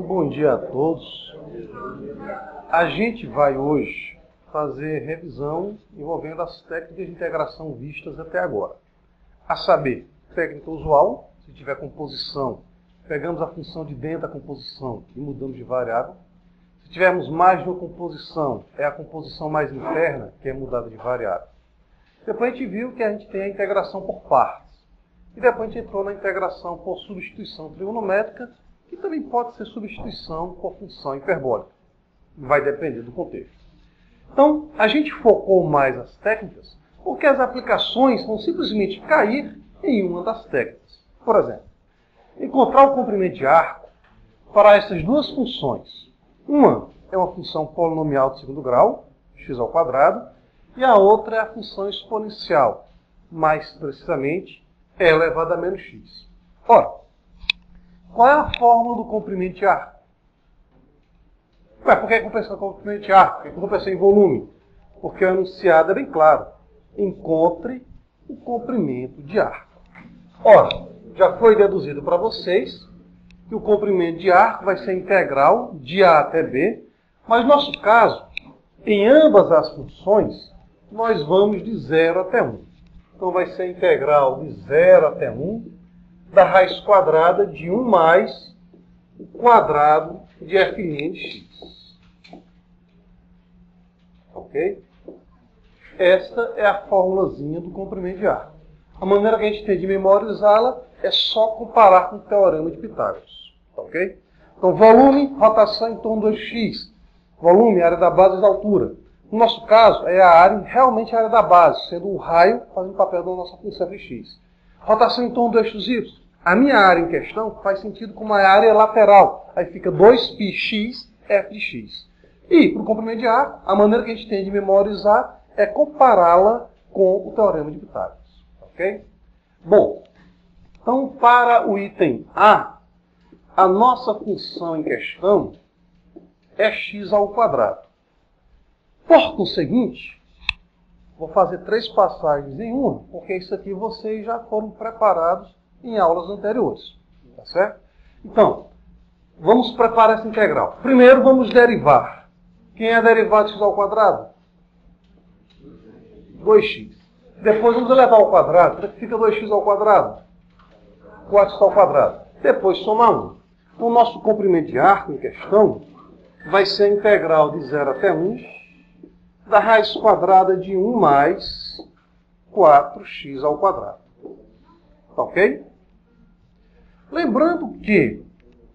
bom dia a todos. A gente vai hoje fazer revisão envolvendo as técnicas de integração vistas até agora. A saber, técnica usual, se tiver composição, pegamos a função de dentro da composição e mudamos de variável. Se tivermos mais de uma composição, é a composição mais interna que é mudada de variável. Depois a gente viu que a gente tem a integração por partes. E depois a gente entrou na integração por substituição trigonométrica, que também pode ser substituição por função hiperbólica. Vai depender do contexto. Então, a gente focou mais as técnicas, porque as aplicações vão simplesmente cair em uma das técnicas. Por exemplo, encontrar o comprimento de arco para essas duas funções. Uma é uma função polinomial de segundo grau, x², e a outra é a função exponencial, mais precisamente, e elevado a menos x. Ora, qual é a fórmula do comprimento de arco? Por que eu pensei em comprimento de arco? Por que eu pensei em volume? Porque o enunciado é bem claro. Encontre o comprimento de arco. Ora, já foi deduzido para vocês que o comprimento de arco vai ser integral de A até B, mas no nosso caso, em ambas as funções, nós vamos de 0 até 1. Então vai ser integral de 0 até 1 da raiz quadrada de 1 mais o quadrado de f' de x. Ok? Esta é a formulazinha do comprimento de arco. A maneira que a gente tem de memorizá-la é só comparar com o teorema de Pitágoras. Ok? Então, volume, rotação em torno de 2x. Volume, área da base da altura. No nosso caso, é a área, realmente a área da base, sendo o raio fazendo o papel da nossa função fx. Rotação em torno do eixo y. A minha área em questão faz sentido como uma área lateral. Aí fica 2πx f de x. E, para o comprimento de arco, a maneira que a gente tem de memorizar é compará-la com o teorema de Pitágoras. Ok? Bom, então para o item A, a nossa função em questão é x². Por conseguinte, vou fazer 3 passagens em uma, porque isso aqui vocês já foram preparados em aulas anteriores. Tá certo? Então, vamos preparar essa integral. Primeiro vamos derivar. Quem é derivado de x²? 2x. Depois vamos elevar ao quadrado. Quanto fica 2x²? 4x². Depois somar 1. Então, o nosso comprimento de arco em questão vai ser a integral de 0 até 1 da raiz quadrada de 1 mais 4x². Tá ok? Lembrando que,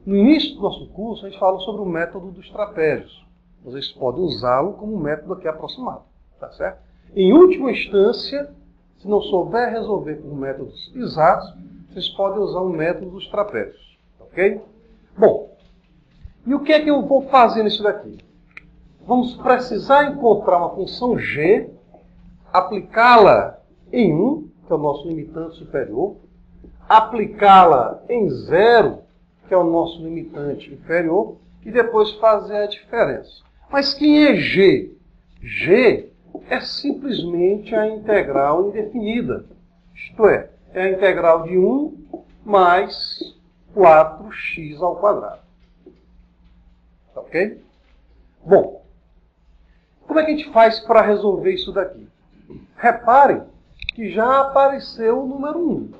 no início do nosso curso, a gente falou sobre o método dos trapézios. Vocês podem usá-lo como um método aqui aproximado. Tá certo? Em última instância, se não souber resolver com métodos exatos, vocês podem usar o método dos trapézios. Ok? Bom, e o que é que eu vou fazer nisso daqui? Vamos precisar encontrar uma função g, aplicá-la em 1, que é o nosso limitante superior, aplicá-la em 0, que é o nosso limitante inferior, e depois fazer a diferença. Mas quem é g? G é simplesmente a integral indefinida. Isto é a integral de 1 mais 4x². Ok? Bom, como é que a gente faz para resolver isso daqui? Reparem que já apareceu o número 1.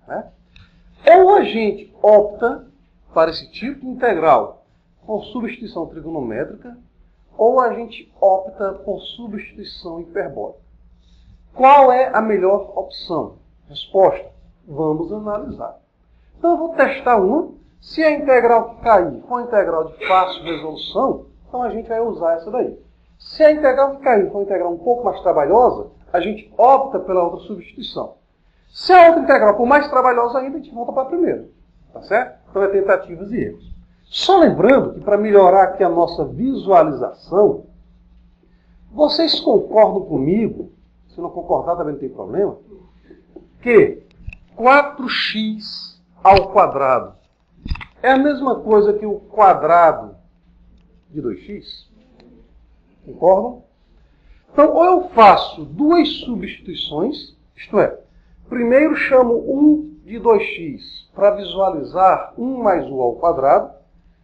Né? Ou a gente opta para esse tipo de integral por substituição trigonométrica, ou a gente opta por substituição hiperbólica. Qual é a melhor opção? Resposta: vamos analisar. Então eu vou testar uma. Se a integral que cair for uma integral de fácil resolução, então a gente vai usar essa daí. Se a integral que cair for uma integral um pouco mais trabalhosa, a gente opta pela outra substituição. Se a outra integral for mais trabalhosa ainda, a gente volta para a primeira. Tá certo? Então é tentativas e erros. Só lembrando que para melhorar aqui a nossa visualização, vocês concordam comigo, se não concordar também não tem problema, que 4x² é a mesma coisa que o quadrado de 2x? Concordam? Então, ou eu faço duas substituições, isto é, primeiro chamo 1 de 2x para visualizar 1 mais u²,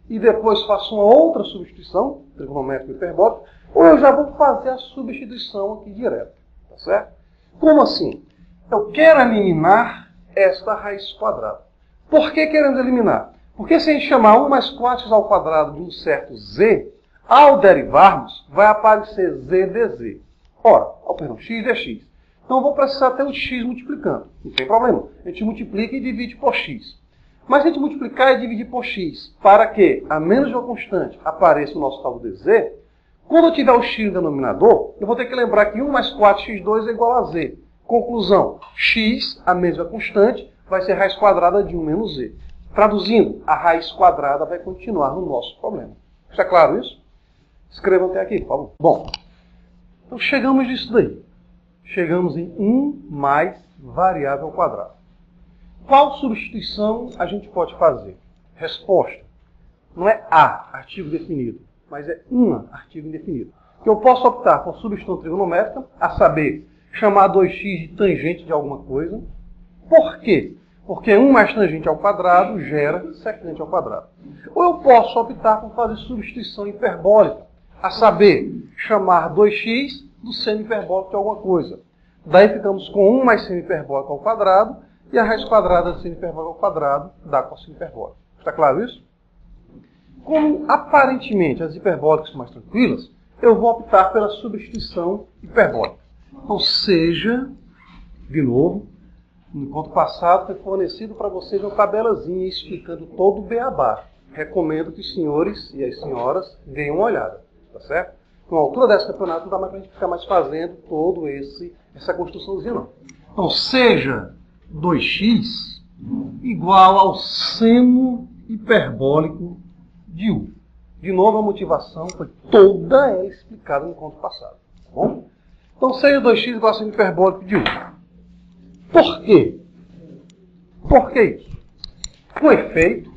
e depois faço uma outra substituição, trigonométrica e hiperbólica, ou eu já vou fazer a substituição aqui direto. Tá certo? Como assim? Eu quero eliminar esta raiz quadrada. Por que queremos eliminar? Porque se a gente chamar 1 mais 4x ao quadrado de um certo z, ao derivarmos, vai aparecer z dz. Ora, x dx. Então eu vou precisar ter o x multiplicando. Não tem problema. A gente multiplica e divide por x. Mas se a gente multiplicar e dividir por x, para que, a menos de uma constante, apareça o nosso tal dz, quando eu tiver o x no denominador, eu vou ter que lembrar que 1 mais 4x2 é igual a z. Conclusão, x, a mesma constante, vai ser raiz quadrada de 1 menos z. Traduzindo, a raiz quadrada vai continuar no nosso problema. Está claro isso? Escrevam até aqui, por favor. Bom, então chegamos nisso daí. Chegamos em 1 mais variável ao quadrado. Qual substituição a gente pode fazer? Resposta. Não é a artigo definido, mas é uma artigo indefinido. Que eu posso optar por substituição trigonométrica, a saber, chamar 2x de tangente de alguma coisa. Por quê? Porque 1 mais tangente ao quadrado gera secante ao quadrado. Ou eu posso optar por fazer substituição hiperbólica, a saber, chamar 2x do seno hiperbólico de alguma coisa. Daí ficamos com 1 mais seno hiperbólico ao quadrado, e a raiz quadrada de seno hiperbólico ao quadrado dá cosseno hiperbólico. Está claro isso? Como aparentemente as hiperbólicas são mais tranquilas, eu vou optar pela substituição hiperbólica. Ou seja, de novo, no encontro passado foi fornecido para vocês uma tabelazinha explicando todo o beabá. Recomendo que os senhores e as senhoras deem uma olhada, tá certo? Na altura desse campeonato não dá mais para a gente ficar mais fazendo todo essa construçãozinha não. Então, seja 2x igual ao seno hiperbólico de u. De novo, a motivação foi toda ela explicada no encontro passado. Tá bom? Então, seja 2x igual ao seno hiperbólico de u. Por quê? Por que isso? Com efeito,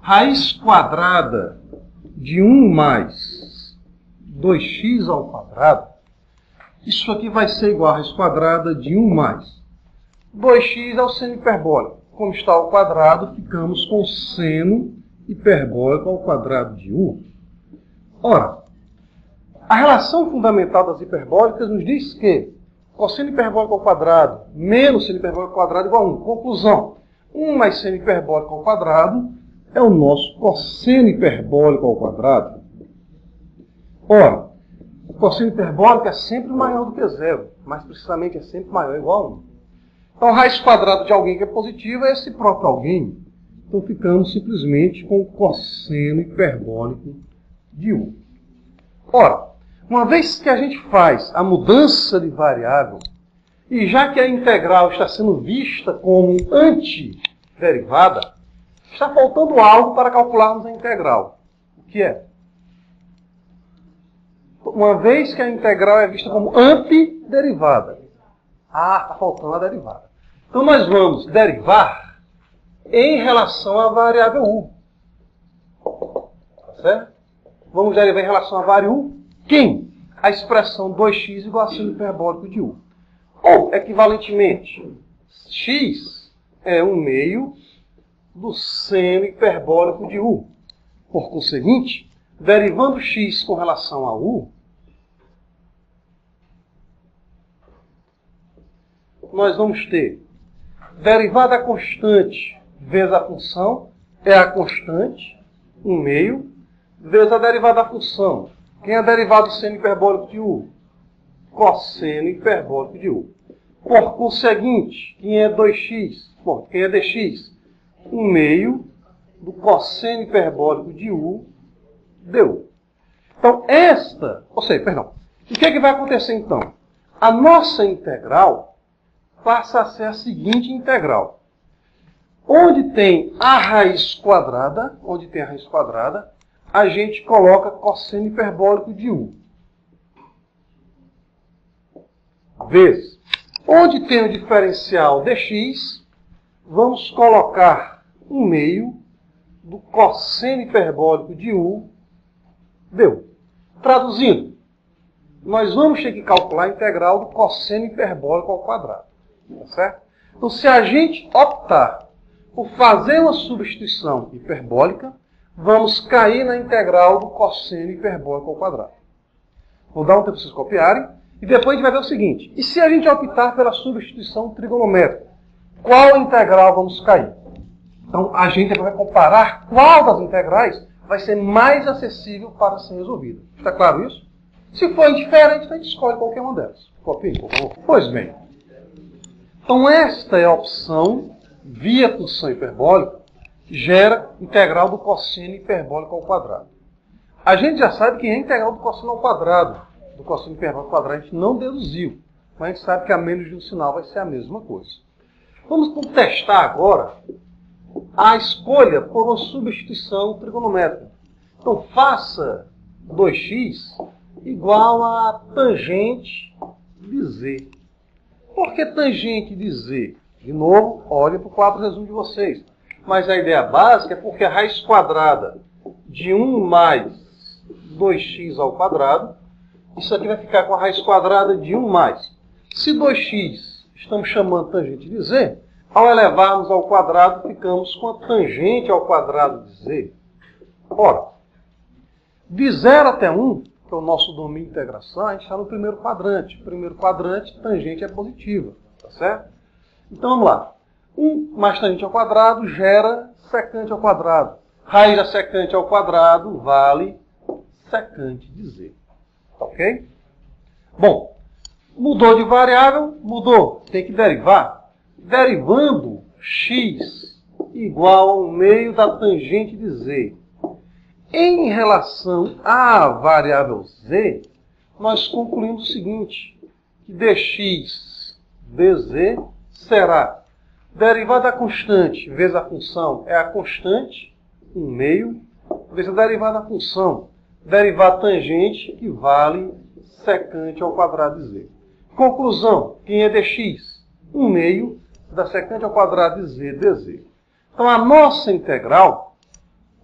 raiz quadrada de 1 mais 2x ao quadrado, isso aqui vai ser igual a raiz quadrada de 1 mais 2x ao seno hiperbólico. Como está ao quadrado, ficamos com seno hiperbólico ao quadrado de u. Ora, a relação fundamental das hiperbólicas nos diz que cosseno hiperbólico ao quadrado menos seno hiperbólico ao quadrado é igual a 1. Conclusão, 1 mais seno hiperbólico ao quadrado é o nosso cosseno hiperbólico ao quadrado. Ora, o cosseno hiperbólico é sempre maior do que zero. Mais precisamente, é sempre maior, igual a 1. Então, a raiz quadrada de alguém que é positiva é esse próprio alguém. Então, ficamos simplesmente com o cosseno hiperbólico de 1. Ora, uma vez que a gente faz a mudança de variável, e já que a integral está sendo vista como antiderivada, está faltando algo para calcularmos a integral. O que é? Uma vez que a integral é vista como antiderivada. Está faltando a derivada. Então nós vamos derivar em relação à variável u. Tá certo? Vamos derivar em relação à variável u. Quem? A expressão 2x igual a seno hiperbólico de u. Ou, equivalentemente, x é 1/2 do seno hiperbólico de u. Por conseguinte, derivando x com relação a u, nós vamos ter derivada da constante vezes a função, é a constante, 1/2, vezes a derivada da função. Quem é a derivada do seno hiperbólico de u? Cosseno hiperbólico de u. Por conseguinte, quem é 2x? Bom, quem é dx? 1/2 do cosseno hiperbólico de u deu. Então, o que é que vai acontecer então? A nossa integral passa a ser a seguinte integral. Onde tem a raiz quadrada, a gente coloca cosseno hiperbólico de u. Vezes. Onde tem o diferencial dx, vamos colocar 1/2 do cosseno hiperbólico de u deu. Traduzindo, nós vamos ter que calcular a integral do cosseno hiperbólico ao quadrado. Tá certo? Então, se a gente optar por fazer uma substituição hiperbólica, vamos cair na integral do cosseno hiperbólico ao quadrado. Vou dar um tempo para vocês copiarem. E depois a gente vai ver o seguinte. E se a gente optar pela substituição trigonométrica? Qual integral vamos cair? Então, a gente vai comparar qual das integrais vai ser mais acessível para ser resolvida. Está claro isso? Se for indiferente, a gente escolhe qualquer uma delas. Copiem, por favor. Pois bem. Então, esta é a opção via função hiperbólica que gera integral do cosseno hiperbólico ao quadrado. A gente já sabe que é a integral do cosseno ao quadrado. Do cosseno hiperbólico ao quadrado a gente não deduziu. Mas a gente sabe que a menos de um sinal vai ser a mesma coisa. Vamos testar agora a escolha por uma substituição trigonométrica. Então, faça 2x igual a tangente de z. Por que tangente de z? De novo, olhem para o quadro resumo de vocês. Mas a ideia básica é porque a raiz quadrada de 1 mais 2x ao quadrado, isso aqui vai ficar com a raiz quadrada de 1 mais. Se 2x estamos chamando tangente de z, ao elevarmos ao quadrado, ficamos com a tangente ao quadrado de z. Ora, de 0 até 1, que é o nosso domínio de integração, a gente está no primeiro quadrante. Primeiro quadrante, tangente é positiva. Tá certo? Então vamos lá. 1 mais tangente ao quadrado gera secante ao quadrado. Raiz da secante ao quadrado vale secante de z. Tá ok? Bom, mudou de variável? Mudou. Tem que derivar. Derivando x igual ao meio da tangente de z. Em relação à variável z, nós concluímos o seguinte, que dx dz será derivada da constante vezes a função é a constante, 1 meio, vezes a derivada da função, derivar tangente, que vale secante ao quadrado de z. Conclusão, quem é dx? 1 meio da secante ao quadrado de z dz. Então, a nossa integral,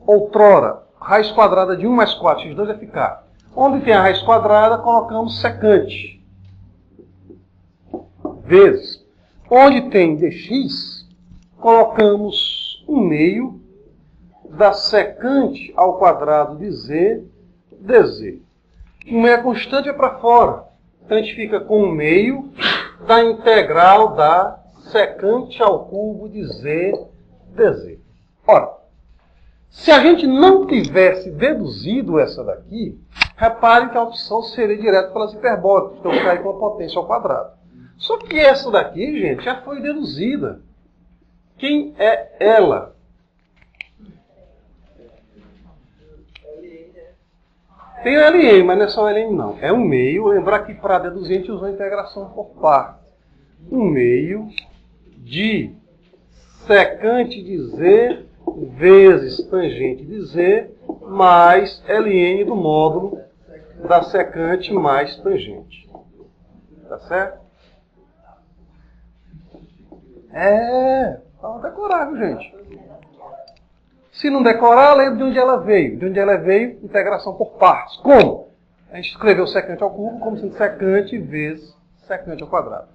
outrora, raiz quadrada de 1 mais 4x2 vai ficar. Onde tem a raiz quadrada, colocamos secante. Vezes. Onde tem dx, colocamos 1 meio da secante ao quadrado de z dz. 1 meio é constante, é para fora. Então, a gente fica com 1 meio da integral da secante ao cubo de z dz. Ora, se a gente não tivesse deduzido essa daqui, reparem que a opção seria direto pelas hiperbólicas, então cair com a potência ao quadrado. Só que essa daqui, gente, já foi deduzida. Quem é ela? Tem o LN, mas não é só o LN não. É 1 meio, lembrar que para deduzir a gente usou a integração por par. 1 meio de secante de z vezes tangente de z mais ln do módulo da secante mais tangente. Tá certo? Vamos decorar, viu, gente? Se não decorar, lembra de onde ela veio. De onde ela veio, integração por partes. Como? A gente escreveu secante ao cubo como sendo secante vezes secante ao quadrado.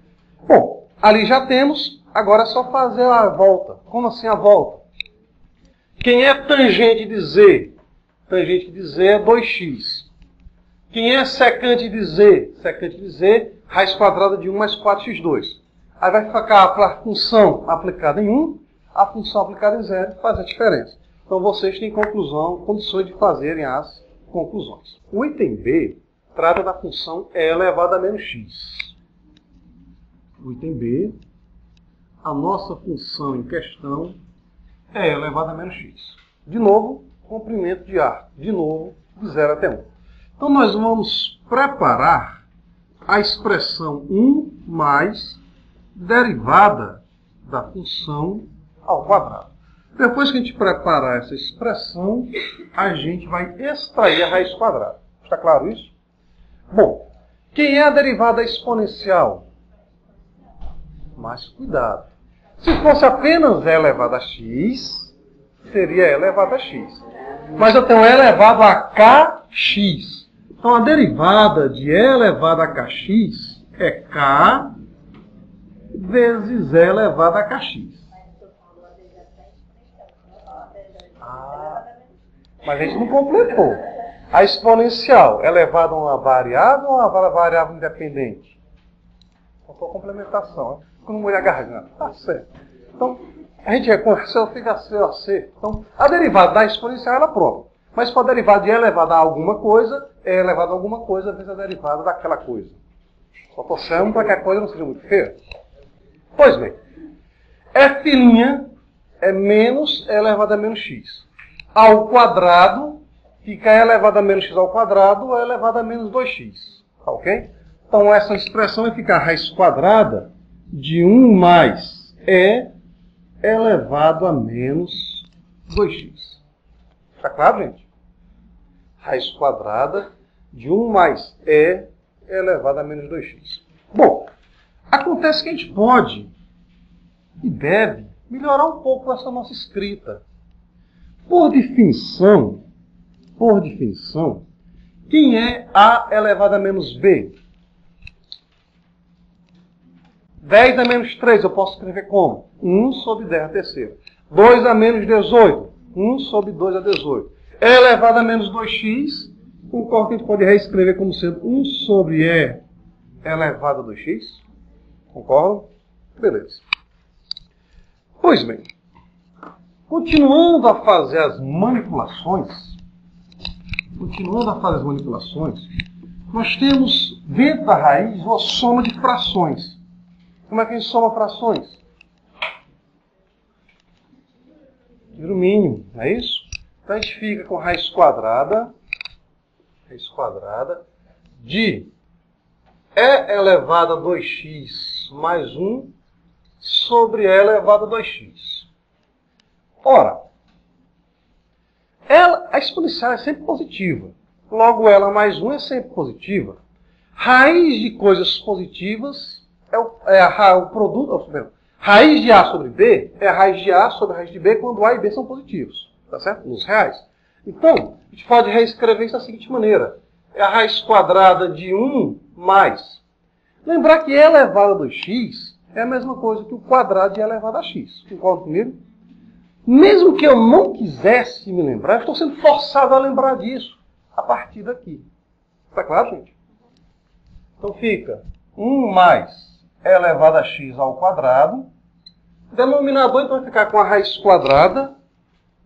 Bom, ali já temos, agora é só fazer a volta. Como assim a volta? Quem é tangente de z? Tangente de z é 2x. Quem é secante de z? Secante de z, raiz quadrada de 1 mais 4x2. Aí vai ficar a função aplicada em 1, a função aplicada em 0, faz a diferença. Então vocês têm condições de fazerem as conclusões. O item B trata da função e elevado a menos x. O item B, a nossa função em questão é elevado a menos x. De novo, comprimento de arco. De novo, de 0 até 1. Então nós vamos preparar a expressão 1 mais derivada da função ao quadrado. Depois que a gente preparar essa expressão, a gente vai extrair a raiz quadrada. Está claro isso? Bom, quem é a derivada exponencial? Mas cuidado. Se fosse apenas e elevado a x, seria e elevado a x. Mas eu tenho e elevado a kx. Então a derivada de e elevado a kx é k vezes E elevado a kx. Mas a gente não completou. A exponencial é elevada a uma variável ou a uma variável independente? Faltou a complementação. Né? Ficou no molho a garganta. Tá certo. Então, a gente reconheceu, fica C ou C. Então, a derivada da exponencial ela própria. Mas se for a derivada de E elevada a alguma coisa, E elevada a alguma coisa vezes a derivada daquela coisa. Só torcemos para que a coisa não seja muito feia. Pois bem, F' é menos E elevado a menos x. Ao quadrado fica E elevado a menos x ao quadrado ou E elevado a menos 2x. Tá ok? Então essa expressão vai ficar raiz quadrada de 1 mais E elevado a menos 2x. Tá claro, gente? Raiz quadrada de 1 mais E elevado a menos 2x. Bom, acontece que a gente pode e deve melhorar um pouco essa nossa escrita. Por definição, quem é A elevado a menos B? 10 a menos 3 eu posso escrever como? 1 sobre 10 a terceira. 2 a menos 18. 1 sobre 2 a 18. E elevado a menos 2x, concordo que a gente pode reescrever como sendo 1 sobre E elevado a 2x. Concordo? Beleza. Pois bem, continuando a fazer as manipulações, nós temos dentro da raiz uma soma de frações. Como é que a gente soma frações? Tira o mínimo, não é isso? Então a gente fica com raiz quadrada de E elevado a 2x mais 1 sobre E elevado a 2x. Ora, a exponencial é sempre positiva. Logo, ela mais 1 é sempre positiva. Raiz de coisas positivas é o produto. Raiz de A sobre B é a raiz de A sobre a raiz de B quando A e B são positivos. Tá certo? Nos reais. Então, a gente pode reescrever isso da seguinte maneira. É a raiz quadrada de 1 mais. Lembrar que E elevado a 2x é a mesma coisa que o quadrado de E elevado a x. Concorda comigo? Mesmo que eu não quisesse me lembrar, eu estou sendo forçado a lembrar disso a partir daqui. Está claro, gente? Então fica 1 mais E elevado a x ao quadrado. O denominador então vai ficar com a raiz quadrada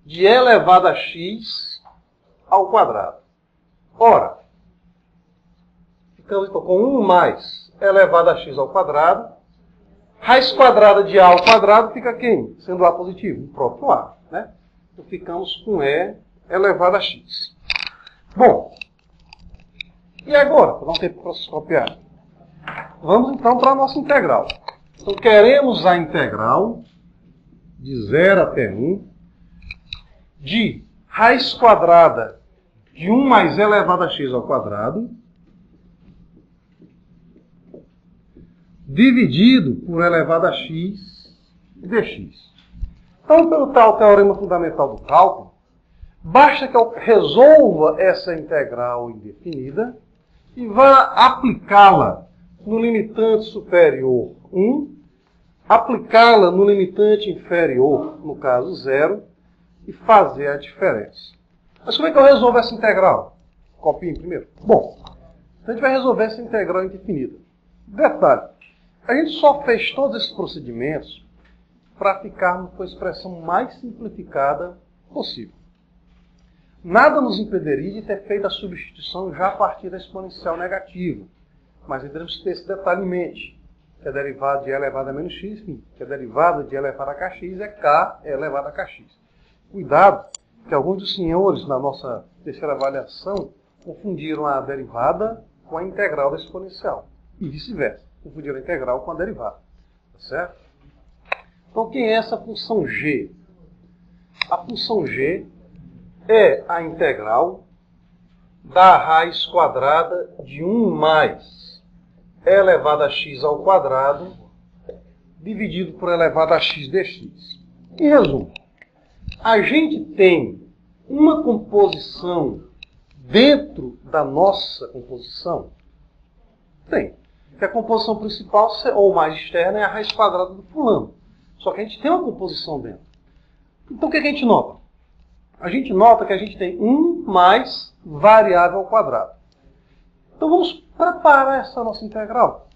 de E elevado a x ao quadrado. Ora, ficamos então com 1 mais E elevado a x ao quadrado. Raiz quadrada de A ao quadrado fica quem? Sendo A positivo, o próprio A. Né? Então ficamos com E elevado a x. Bom, e agora? Vou dar um tempo para vocês copiarem. Vamos então para a nossa integral. Então queremos a integral de 0 até 1 de raiz quadrada de 1 mais E elevado a x ao quadrado dividido por E elevado a x dx. Então, pelo tal teorema fundamental do cálculo, basta que eu resolva essa integral indefinida e vá aplicá-la no limitante superior 1, aplicá-la no limitante inferior, no caso 0, e fazer a diferença. Mas como é que eu resolvo essa integral? Copiem primeiro. Bom, a gente vai resolver essa integral indefinida. Detalhe, a gente só fez todos esses procedimentos para ficarmos com a expressão mais simplificada possível. Nada nos impediria de ter feito a substituição já a partir da exponencial negativa. Mas devemos ter esse detalhe em mente, que a derivada de E elevado a menos x, que a derivada de E elevado a kx é k elevado a kx. Cuidado, que alguns dos senhores, na nossa terceira avaliação, confundiram a derivada com a integral da exponencial. E vice-versa, confundiram a integral com a derivada. Tá certo? Então, quem é essa função g? A função g é a integral da raiz quadrada de 1 mais E elevado a x ao quadrado dividido por E elevado a x dx. Em resumo, a gente tem uma composição dentro da nossa composição? Tem. que a composição principal, ou mais externa, é a raiz quadrada do fulano. Só que a gente tem uma composição dentro. Então o que a gente nota? A gente nota que a gente tem 1 mais variável ao quadrado. Então vamos preparar essa nossa integral.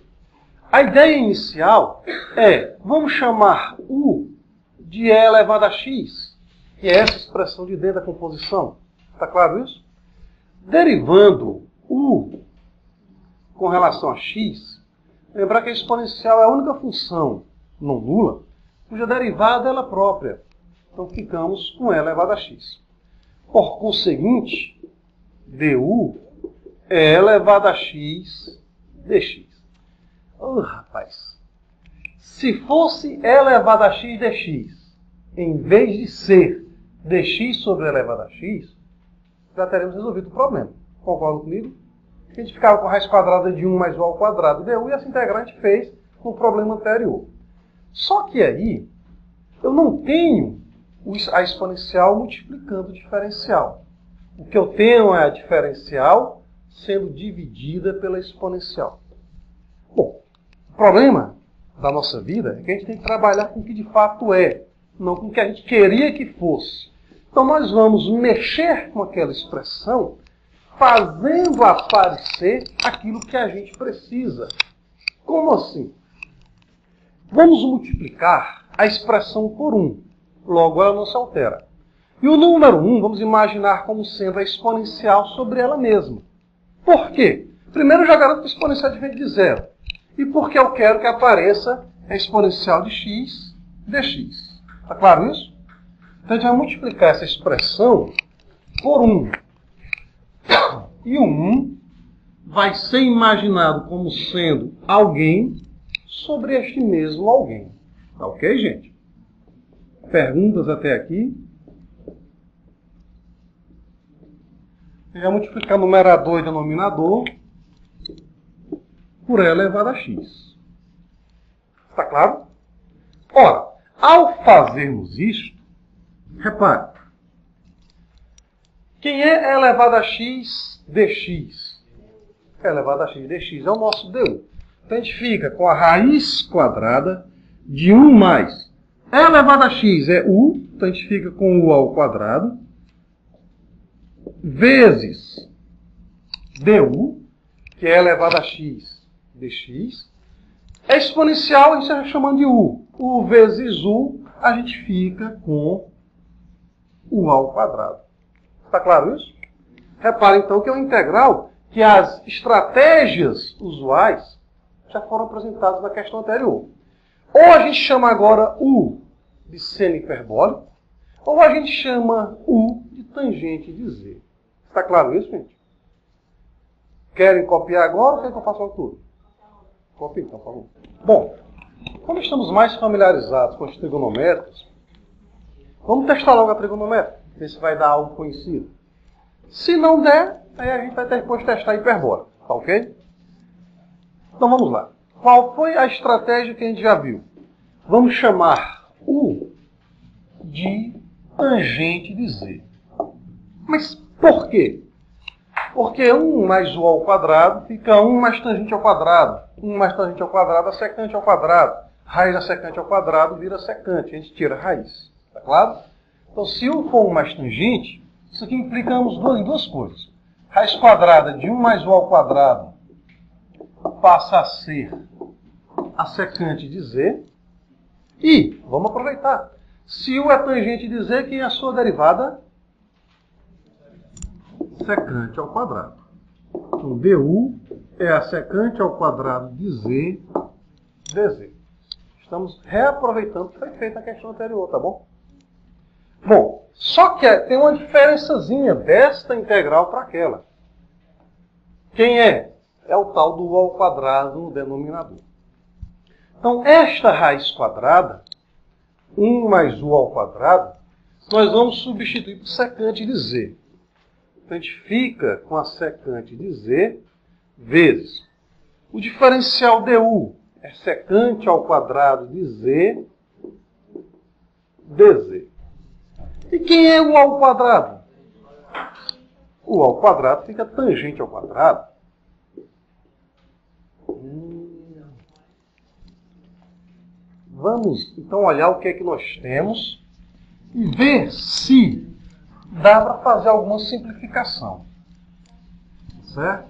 A ideia inicial é, vamos chamar U de E elevado a x, que é essa expressão de dentro da composição. Está claro isso? Derivando U com relação a x, lembrar que a exponencial é a única função não nula, cuja derivada é ela própria. Então ficamos com E elevado a x. Por conseguinte, du é elevado a x dx. Oh, rapaz! Se fosse E elevado a x dx, em vez de ser dx sobre E elevado a x, já teremos resolvido o problema. Concorda comigo? A gente ficava com a raiz quadrada de 1 mais u ao quadrado du, e essa integral a gente fez no problema anterior. Só que aí, eu não tenho a exponencial multiplicando o diferencial. O que eu tenho é a diferencial sendo dividida pela exponencial. Bom, o problema da nossa vida é que a gente tem que trabalhar com o que de fato é, não com o que a gente queria que fosse. Então nós vamos mexer com aquela expressão, fazendo aparecer aquilo que a gente precisa. Como assim? Vamos multiplicar a expressão por 1. Logo, ela não se altera. E o número 1, vamos imaginar como sendo a exponencial sobre ela mesma. Por quê? Primeiro, eu já garanto que a exponencial depende de zero. E porque eu quero que apareça a exponencial de x dx. Está claro isso? Então, a gente vai multiplicar essa expressão por 1. E o 1 vai ser imaginado como sendo alguém sobre este mesmo alguém. Tá ok, gente? Perguntas até aqui? Eu já multiplicar numerador e denominador por E elevado a x. Está claro? Ora, ao fazermos isto, repare, quem é E elevado a x dx? E elevado a x dx é o nosso du. Então a gente fica com a raiz quadrada de 1 mais E elevado a x é u, então a gente fica com u ao quadrado, vezes du, que é elevado a x dx. É exponencial, a gente está chamando de u. U vezes u, a gente fica com u ao quadrado. Está claro isso? Repare então que é uma integral que as estratégias usuais já foram apresentadas na questão anterior. Ou a gente chama agora U de seno hiperbólico, ou a gente chama U de tangente de Z. Está claro isso, gente? Querem copiar agora ou querem que eu faça tudo? Copie, então, por favor. Bom, quando estamos mais familiarizados com as trigonométricas, vamos testar logo a trigonométrica, ver se vai dar algo conhecido. Se não der, aí a gente vai depois testar a hiperbólica, tá ok? Então vamos lá. Qual foi a estratégia que a gente já viu? Vamos chamar U de tangente de Z. Mas por quê? Porque 1 mais U ao quadrado fica 1 mais tangente ao quadrado. 1 mais tangente ao quadrado é secante ao quadrado. Raiz da secante ao quadrado vira secante. A gente tira a raiz. Tá claro? Então, se U for 1 mais tangente, isso aqui implicamos em duas coisas. Raiz quadrada de 1 mais U ao quadrado passa a ser a secante de Z. E, vamos aproveitar, se U é tangente de Z, quem é a sua derivada? Secante ao quadrado. Então, du é a secante ao quadrado de Z dz. Estamos reaproveitando o que foi feito na questão anterior, tá bom? Bom, só que tem uma diferençazinha desta integral para aquela. Quem é? É o tal do u ao quadrado no denominador. Então, esta raiz quadrada, 1 mais u ao quadrado, nós vamos substituir por secante de z. Então, a gente fica com a secante de z vezes. O diferencial du é secante ao quadrado de z dz. E quem é o ao quadrado? O ao quadrado fica tangente ao quadrado. Vamos, então, olhar o que é que nós temos e ver se dá para fazer alguma simplificação. Certo?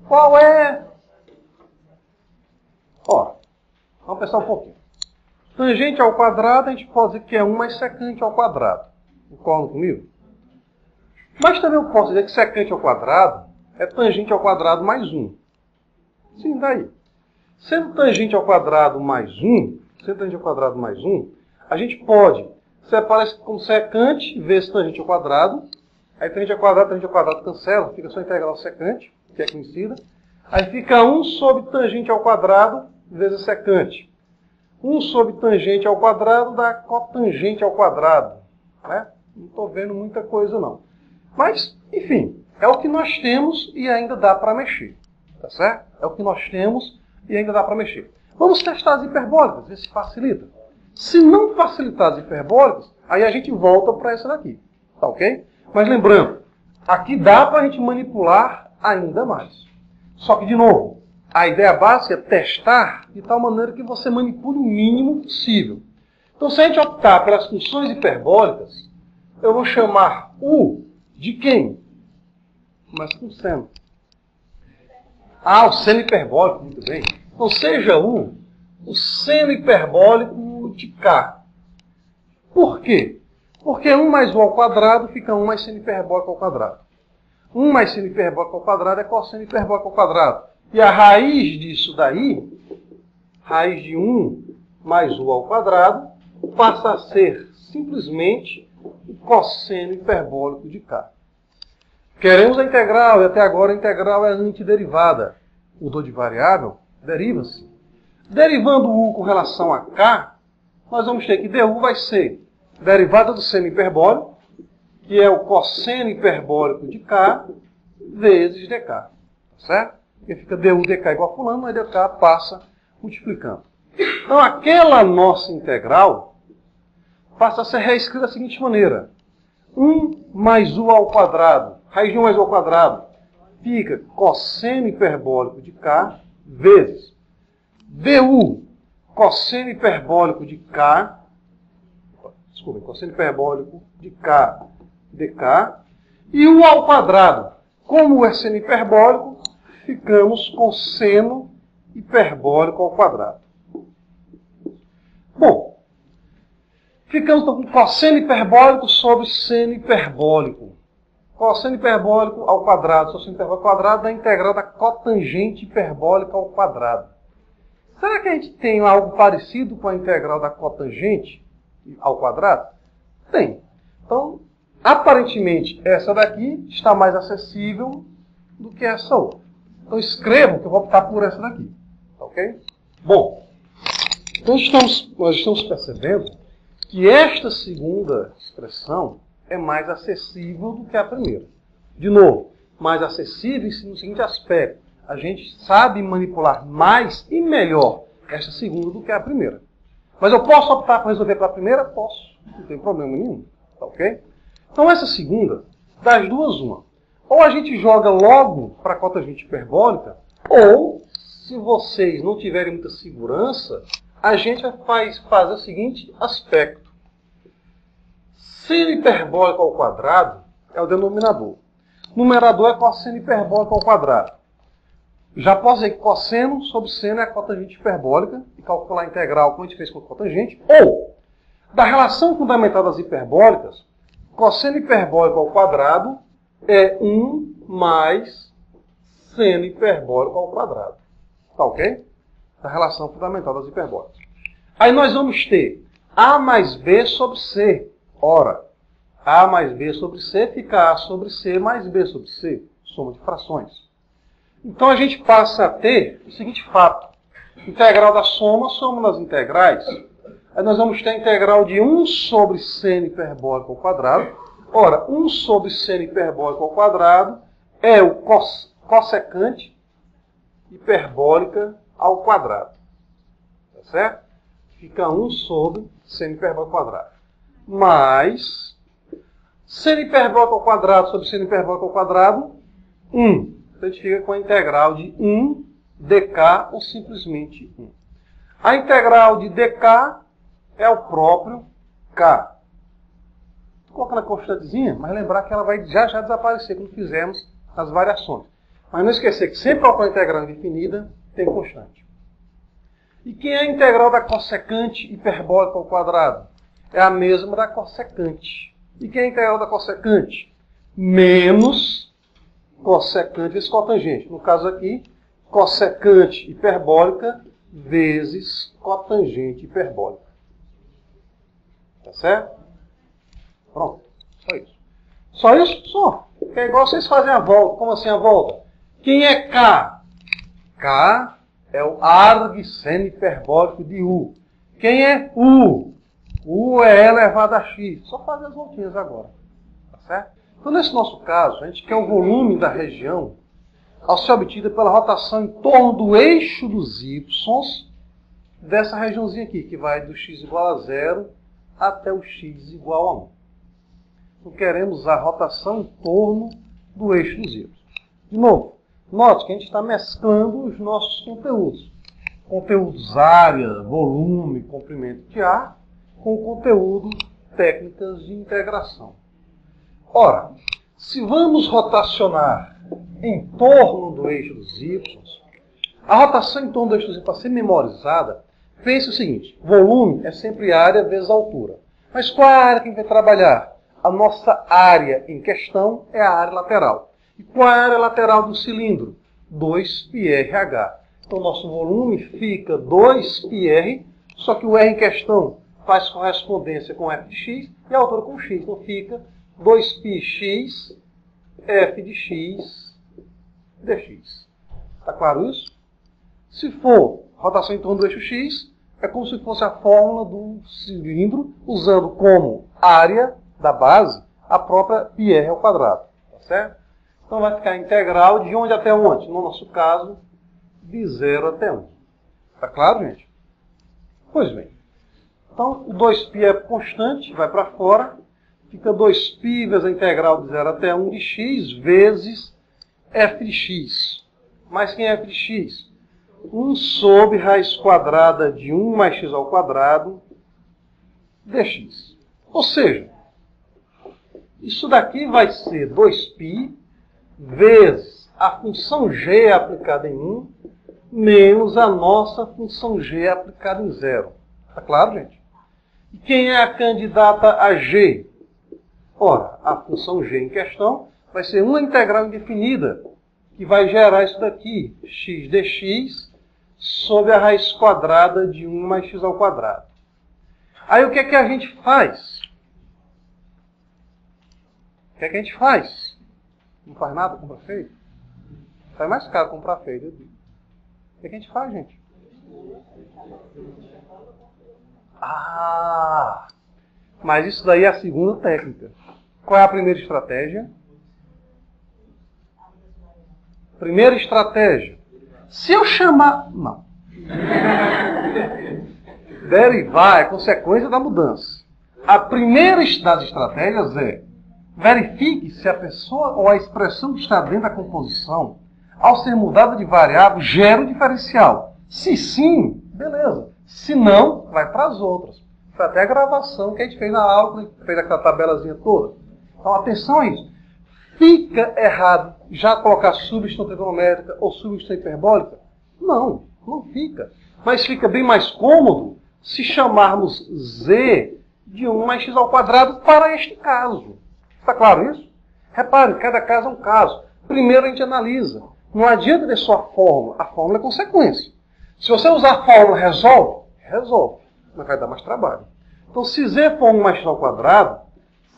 Qual é... Ó, vamos pensar um pouquinho. Tangente ao quadrado, a gente pode dizer que é 1 mais secante ao quadrado. Concordam comigo? Mas também eu posso dizer que secante ao quadrado é tangente ao quadrado mais 1. Sim, daí. Sendo tangente ao quadrado mais 1, a gente pode separar isso como secante vezes tangente ao quadrado. Aí tangente ao quadrado cancela, fica só integral secante, que é conhecida. Aí fica 1 sobre tangente ao quadrado vezes secante. 1 sobre tangente ao quadrado dá cotangente ao quadrado. Né? Não estou vendo muita coisa não. Mas, enfim, é o que nós temos e ainda dá para mexer. Tá certo? É o que nós temos e ainda dá para mexer. Vamos testar as hiperbólicas, ver se facilita. Se não facilitar as hiperbólicas, aí a gente volta para essa daqui. Tá ok? Mas lembrando, aqui dá para a gente manipular ainda mais. Só que, de novo, a ideia básica é testar de tal maneira que você manipule o mínimo possível. Então, se a gente optar pelas funções hiperbólicas, eu vou chamar U de quem? Mas com seno. Ah, o seno hiperbólico, muito bem. Então, seja U o seno hiperbólico de K. Por quê? Porque 1 mais U ao quadrado fica 1 mais seno hiperbólico ao quadrado. 1 mais seno hiperbólico ao quadrado é cosseno hiperbólico ao quadrado. E a raiz disso daí, raiz de 1 mais U ao quadrado, passa a ser simplesmente o cosseno hiperbólico de K. Queremos a integral, e até agora a integral é antiderivada. Mudou de variável, deriva-se. Derivando U com relação a K, nós vamos ter que du vai ser derivada do seno hiperbólico, que é o cosseno hiperbólico de K, vezes dk. Tá certo? Porque fica du dk igual a fulano, mas dk passa multiplicando. Então, aquela nossa integral passa a ser reescrita da seguinte maneira. 1 mais U ao quadrado, raiz de 1 mais U ao quadrado, fica cosseno hiperbólico de K, vezes du cosseno hiperbólico de K, cosseno hiperbólico de K dk, e U ao quadrado. Como é seno hiperbólico, ficamos com seno hiperbólico ao quadrado. Bom, ficamos então com cosseno hiperbólico sobre seno hiperbólico. Cosseno hiperbólico ao quadrado sobre seno hiperbólico ao quadrado dá a integral da cotangente hiperbólica ao quadrado. Será que a gente tem algo parecido com a integral da cotangente ao quadrado? Tem. Então, aparentemente, essa daqui está mais acessível do que essa outra. Então, escrevam que eu vou optar por essa daqui. Ok? Bom, então nós estamos percebendo que esta segunda expressão é mais acessível do que a primeira. De novo, mais acessível no seguinte aspecto. A gente sabe manipular mais e melhor esta segunda do que a primeira. Mas eu posso optar por resolver pela primeira? Posso. Não tem problema nenhum. Tá ok? Então, essa segunda, das duas, uma. Ou a gente joga logo para a cotangente hiperbólica, ou, se vocês não tiverem muita segurança, a gente faz o seguinte aspecto. Seno hiperbólico ao quadrado é o denominador. O numerador é cosseno hiperbólico ao quadrado. Já posso dizer que cosseno sobre seno é a cotangente hiperbólica, e calcular a integral como a gente fez com a cotangente. Ou, da relação fundamental das hiperbólicas, cosseno hiperbólico ao quadrado é 1 mais seno hiperbólico ao quadrado. Tá ok? Da relação fundamental das hiperbólicas. Aí nós vamos ter A mais B sobre C. Ora, A mais B sobre C fica A sobre C mais B sobre C. Soma de frações. Então a gente passa a ter o seguinte fato. Integral da soma, soma das integrais. Aí nós vamos ter a integral de 1 sobre seno hiperbólico ao quadrado. Ora, 1 sobre seno hiperbólico ao quadrado é o cossecante hiperbólica ao quadrado. Tá certo? Fica 1 sobre seno hiperbólico ao quadrado. Mais seno hiperbólico ao quadrado sobre seno hiperbólico ao quadrado, 1. Então a gente fica com a integral de 1 dk ou simplesmente 1. A integral de dk é o próprio k. Vou colocar na constantezinha, mas lembrar que ela vai já desaparecer quando fizermos as variações. Mas não esquecer que sempre que a integral indefinida tem constante. E quem é a integral da cossecante hiperbólica ao quadrado? É a mesma da cossecante. E quem é a integral da cossecante? Menos cossecante vezes cotangente. No caso aqui, cossecante hiperbólica vezes cotangente hiperbólica. Tá certo? Pronto. Só isso. Só isso? Só. É igual vocês fazem a volta. Como assim a volta? Quem é K? K é o arg seno hiperbólico de U. Quem é U? U é elevado a x. Só fazer as voltinhas agora. Tá certo? Então, nesse nosso caso, a gente quer o volume da região ao ser obtida pela rotação em torno do eixo dos y dessa regiãozinha aqui, que vai do x igual a 0 até o x igual a 1. Então, queremos a rotação em torno do eixo dos y. De novo, note que a gente está mesclando os nossos conteúdos. Conteúdos área, volume, comprimento de ar, com o conteúdo técnicas de integração. Ora, se vamos rotacionar em torno do eixo dos y, a rotação em torno do eixo dos y para ser memorizada, pense o seguinte: volume é sempre área vezes altura. Mas qual é a área que a gente vai trabalhar? A nossa área em questão é a área lateral. E qual é a área lateral do cilindro? 2πrh. Então, nosso volume fica 2πr, só que o R em questão faz correspondência com f de x e a altura com x. Então, fica 2πx f de x dx. Está claro isso? Se for rotação em torno do eixo x, é como se fosse a fórmula do cilindro, usando como área da base a própria πr ao quadrado. Tá certo? Então vai ficar a integral de onde até onde? No nosso caso, de 0 até 1. Está claro, gente? Pois bem. Então, o 2π é constante, vai para fora. Fica 2π vezes a integral de 0 até 1 de x vezes f de x. Mas quem é f de x? 1 sobre raiz quadrada de 1 mais x ao quadrado dx. Ou seja, isso daqui vai ser 2π vezes a função g aplicada em 1 menos a nossa função g aplicada em 0. Está claro, gente? E quem é a candidata a g? Ora, a função g em questão vai ser uma integral indefinida, que vai gerar isso daqui, x dx, sobre a raiz quadrada de 1 mais x ao quadrado. Aí o que é que a gente faz? O que é que a gente faz? Não faz nada, compra feio? Sai mais caro comprar feio. O que é que a gente faz, gente? Ah! Mas isso daí é a segunda técnica. Qual é a primeira estratégia? Primeira estratégia. Se eu chamar... Não. Derivar é consequência da mudança. A primeira das estratégias é: verifique se a pessoa ou a expressão que está dentro da composição, ao ser mudada de variável, gera um diferencial. Se sim, beleza. Se não, vai para as outras. Foi até a gravação que a gente fez na aula, que a gente fez aquela tabelazinha toda. Então, atenção a isso. Fica errado já colocar substituição trigonométrica ou substituição hiperbólica? Não, não fica. Mas fica bem mais cômodo se chamarmos z de 1 mais x ao quadrado para este caso. Está claro isso? Repare, cada caso é um caso. Primeiro a gente analisa. Não adianta ter só a fórmula. A fórmula é consequência. Se você usar a fórmula resolve, resolve. Mas vai dar mais trabalho. Então, se z for 1 mais x ao quadrado,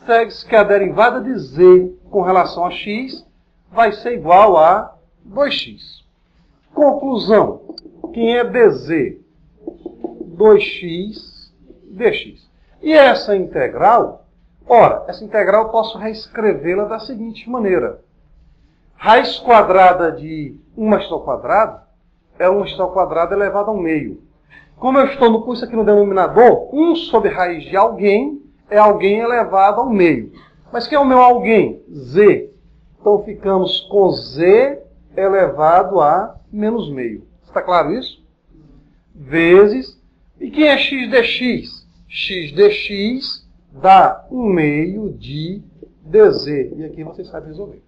segue-se que a derivada de z com relação a x vai ser igual a 2x. Conclusão. Quem é dz? 2x dx. E essa integral, ora, essa integral eu posso reescrevê-la da seguinte maneira. Raiz quadrada de 1 mais x ao quadrado é 1 x ao quadrado elevado ao meio. Como eu estou com isso aqui no denominador, 1 sobre raiz de alguém é alguém elevado ao meio. Mas quem é o meu alguém? Z. Então ficamos com Z elevado a menos meio. Está claro isso? vezes... E quem é x dx? X dx dá 1 meio de dz. E aqui você sabe resolver.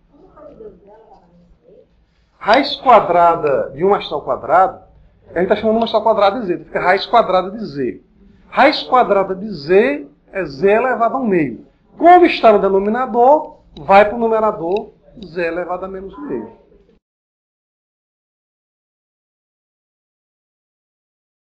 Raiz quadrada de 1 mais tal quadrado, a gente está chamando 1 mais tal quadrado de z. Fica raiz quadrada de z. Raiz quadrada de z é z elevado a 1 meio. Como está no denominador, vai para o numerador z elevado a menos 1 meio.